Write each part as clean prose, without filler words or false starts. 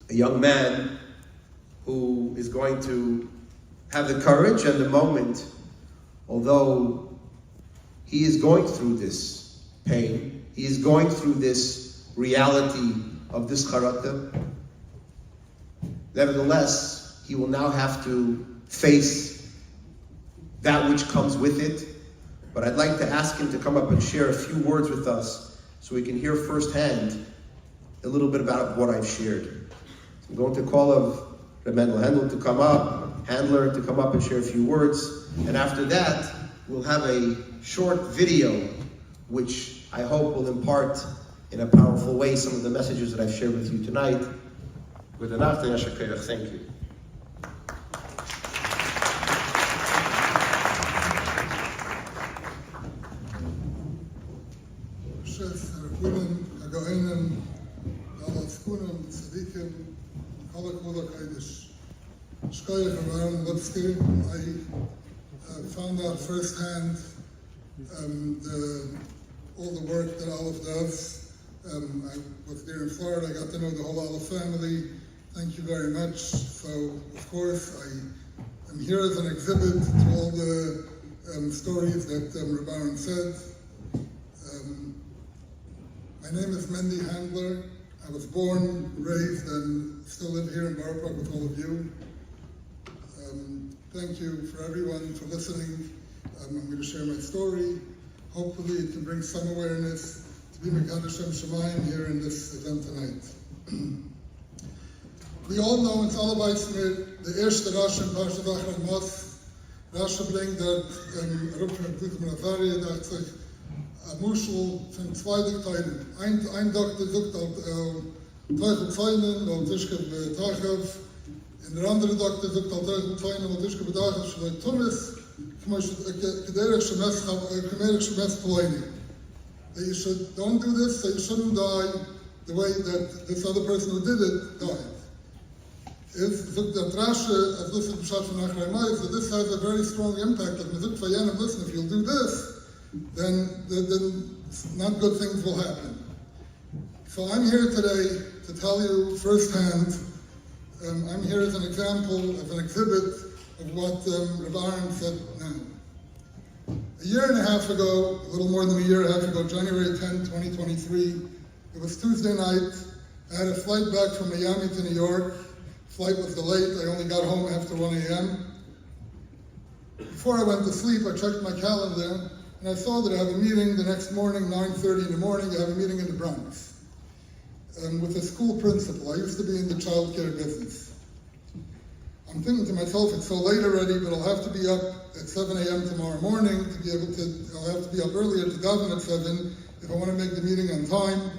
a young man who is going to have the courage and the moment, although he is going through this pain, he is going through this reality of this charata. Nevertheless, he will now have to face that which comes with it. But I'd like to ask him to come up and share a few words with us so we can hear firsthand a little bit about what I've shared. So I'm going to call of Mendel Handler to come up and share a few words. And after that, we'll have a short video which I hope will impart in a powerful way some of the messages that I've shared with you tonight. Good enough, thank you. I found out firsthand all the work that Aleph does. I was there in Florida. I got to know the whole Aleph family. Thank you very much. So, of course, I am here as an exhibit to all the stories that Reb Aaron said. My name is Mendy Handler. I was born, raised, and still live here in Borough Park with all of you. Thank you for everyone for listening. I'm going to share my story. Hopefully it can bring some awareness to be Mekadosh Shem Shemayim here in this event tonight. We all know in Salabaismir, the Erste Rashi in Parshat Achrei Mos, Rashi bringt that Rup von Bluth Menazari dacht sich, a Muschel von zwei Dikteilen. Ein Doktor sucht Teuchel Zeinen, und Tischke Betachev, in der andere Doktor sucht Teuchel Zeinen, und Tischke Betachev, Shalai Tumis, Kederich Shemes Poloini. That you should, don't do this, that you shouldn't die the way that this other person who did it died. If the Rashi, as listed in Pshat from Achrei Mos, that this has a very strong impact. Like Mezuk Fayanim, listen, if you'll do this, then not good things will happen. So I'm here today to tell you firsthand, I'm here as an example, as an exhibit of what Reb Aaron said now. A year and a half ago, a little more than a year and a half ago, January 10, 2023, it was Tuesday night. I had a flight back from Miami to New York. Flight was delayed. I only got home after 1 a.m. Before I went to sleep, I checked my calendar, and I saw that I have a meeting the next morning, 9:30 in the morning. I have a meeting in the Bronx with a school principal. I used to be in the child care business. I'm thinking to myself, it's so late already, but I'll have to be up at 7 a.m. tomorrow morning to be able to, I'll have to be up earlier to daven at 7 if I want to make the meeting on time.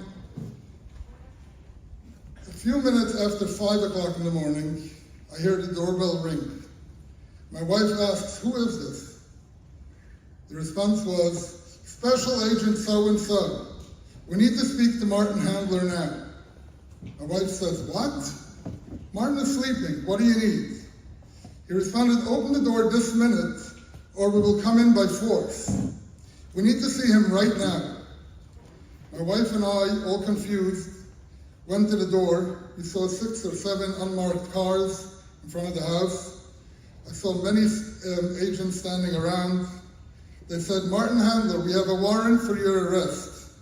A few minutes after 5 o'clock in the morning, I hear the doorbell ring. My wife asks, who is this? The response was, Special Agent so-and-so. We need to speak to Martin Handler now. My wife says, what? Martin is sleeping. What do you need? He responded, open the door this minute, or we will come in by force. We need to see him right now. My wife and I, all confused, went to the door. We saw 6 or 7 unmarked cars in front of the house. I saw many agents standing around. They said, Martin Handler, we have a warrant for your arrest.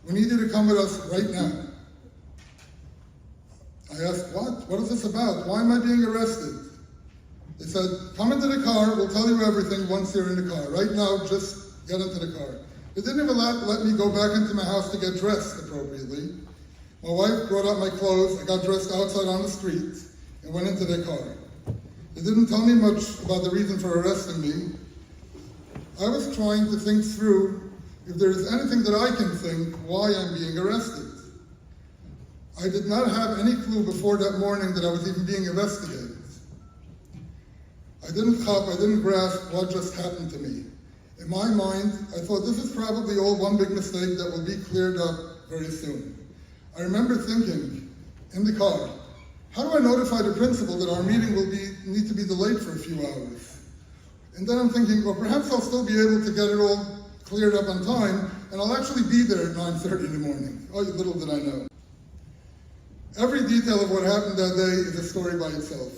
We need you to come with us right now. I asked, what? What is this about? Why am I being arrested? They said, come into the car, we'll tell you everything once you're in the car. Right now, just get into the car. They didn't even let me go back into my house to get dressed appropriately. My wife brought out my clothes, I got dressed outside on the street, and went into the car. They didn't tell me much about the reason for arresting me. I was trying to think through if there is anything that I can think why I'm being arrested. I did not have any clue before that morning that I was even being investigated. I didn't grasp what just happened to me. In my mind, I thought this is probably all one big mistake that will be cleared up very soon. I remember thinking in the car, how do I notify the principal that our meeting will need to be delayed for a few hours? And then I'm thinking, well, perhaps I'll still be able to get it all cleared up on time, and I'll actually be there at 9:30 in the morning. Oh, little did I know. Every detail of what happened that day is a story by itself.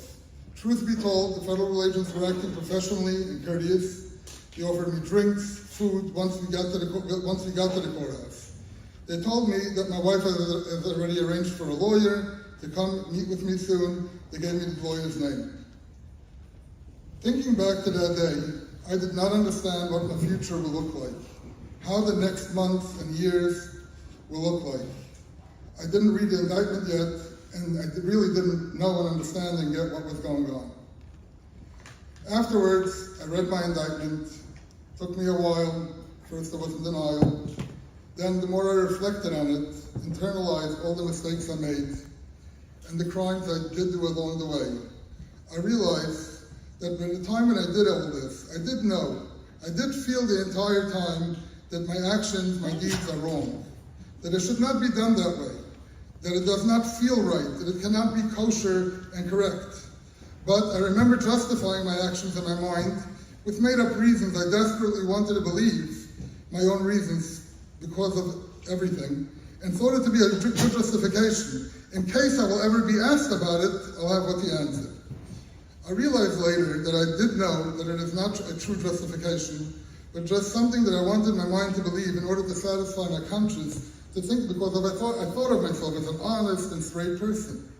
Truth be told, the federal agents were acting professionally and courteous. They offered me drinks, food, once we got to the courthouse. They told me that my wife has already arranged for a lawyer to come meet with me soon. They gave me the lawyer's name. Thinking back to that day, I did not understand what my future will look like, how the next months and years will look like. I didn't read the indictment yet, and I really didn't know and understand and get what was going on. Afterwards, I read my indictment. Took me a while. First I was in denial. Then the more I reflected on it, internalized all the mistakes I made and the crimes I did do along the way, I realized that by the time when I did all this, I did know, I did feel the entire time that my actions, my deeds are wrong, that it should not be done that way, that it does not feel right, that it cannot be kosher and correct. But I remember justifying my actions in my mind with made-up reasons I desperately wanted to believe, my own reasons because of everything, and thought it to be a good justification. In case I will ever be asked about it, I'll have what the answer. I realized later that I did know that it is not a true justification, but just something that I wanted my mind to believe in order to satisfy my conscience, to think because I thought of myself as an honest and straight person.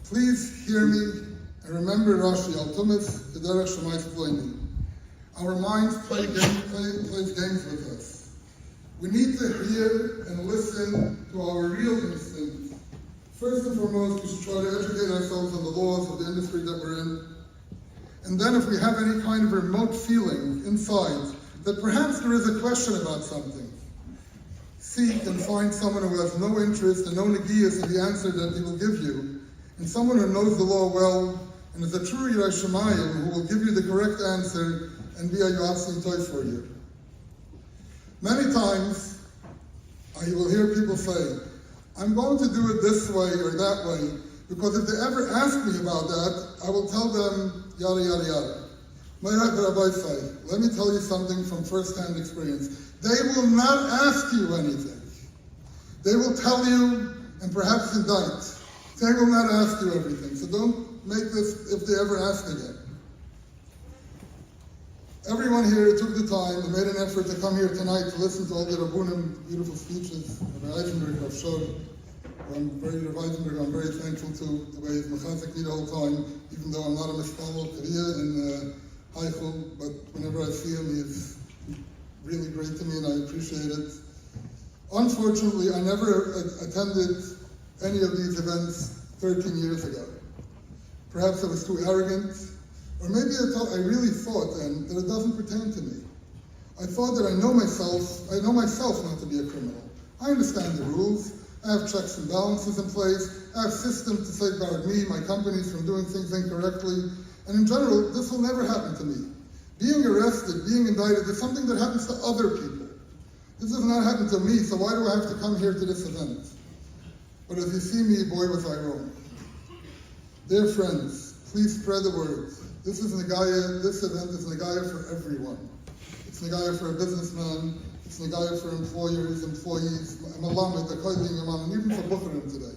Please hear me and remember Rashi al Tumas Kederach Shemai Sploini. Our minds play games with us. We need to hear and listen to our real instincts. First and foremost, we should try to educate ourselves on the laws of the industry that we're in. And then if we have any kind of remote feeling inside that perhaps there is a question about something, seek and find someone who has no interest and no negias in the answer that he will give you, and someone who knows the law well and is a true Yirei Shemayim who will give you the correct answer and be a Yoatzim Toy for you. Many times, I will hear people say, I'm going to do it this way or that way, because if they ever ask me about that, I will tell them yada yada yada. Let me tell you something from first-hand experience. They will not ask you anything. They will tell you and perhaps indict. They will not ask you everything. So don't make this if they ever ask again. Everyone here took the time and made an effort to come here tonight to listen to all the Rabbunim beautiful speeches. Rabbi Eisenberg, Rav Shor, I'm very thankful to the way he's mechazik me the whole time, even though I'm not a Mishpal Korea in Heichel, but whenever I see him, he's really great to me and I appreciate it. Unfortunately, I never attended any of these events 13 years ago. Perhaps I was too arrogant, or maybe I really thought then that it doesn't pertain to me. I thought that I know myself not to be a criminal. I understand the rules. I have checks and balances in place. I have systems to safeguard me, my companies from doing things incorrectly. And in general, this will never happen to me. Being arrested, being indicted is something that happens to other people. This does not happen to me, so why do I have to come here to this event? But as you see me, boy, was I wrong. Dear friends, please spread the word. This event is Nagaya for everyone. It's Nagaya for a businessman, it's Nagaya for employers, employees, Malamed, the Kodelim Yaman, and even for Bukharim today.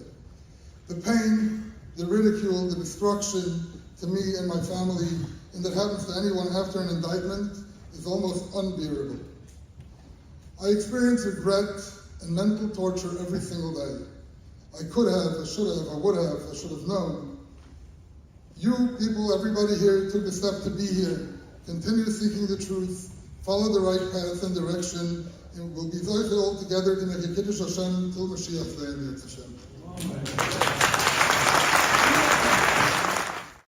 The pain, the ridicule, the destruction to me and my family, and that happens to anyone after an indictment, is almost unbearable. I experience regret and mental torture every single day. I could have, I should have, I would have, I should have known. You people, everybody here took the step to be here. Continue seeking the truth, follow the right path and direction, and we'll be all together to make a Kiddush Hashem till Mashiach Hashem.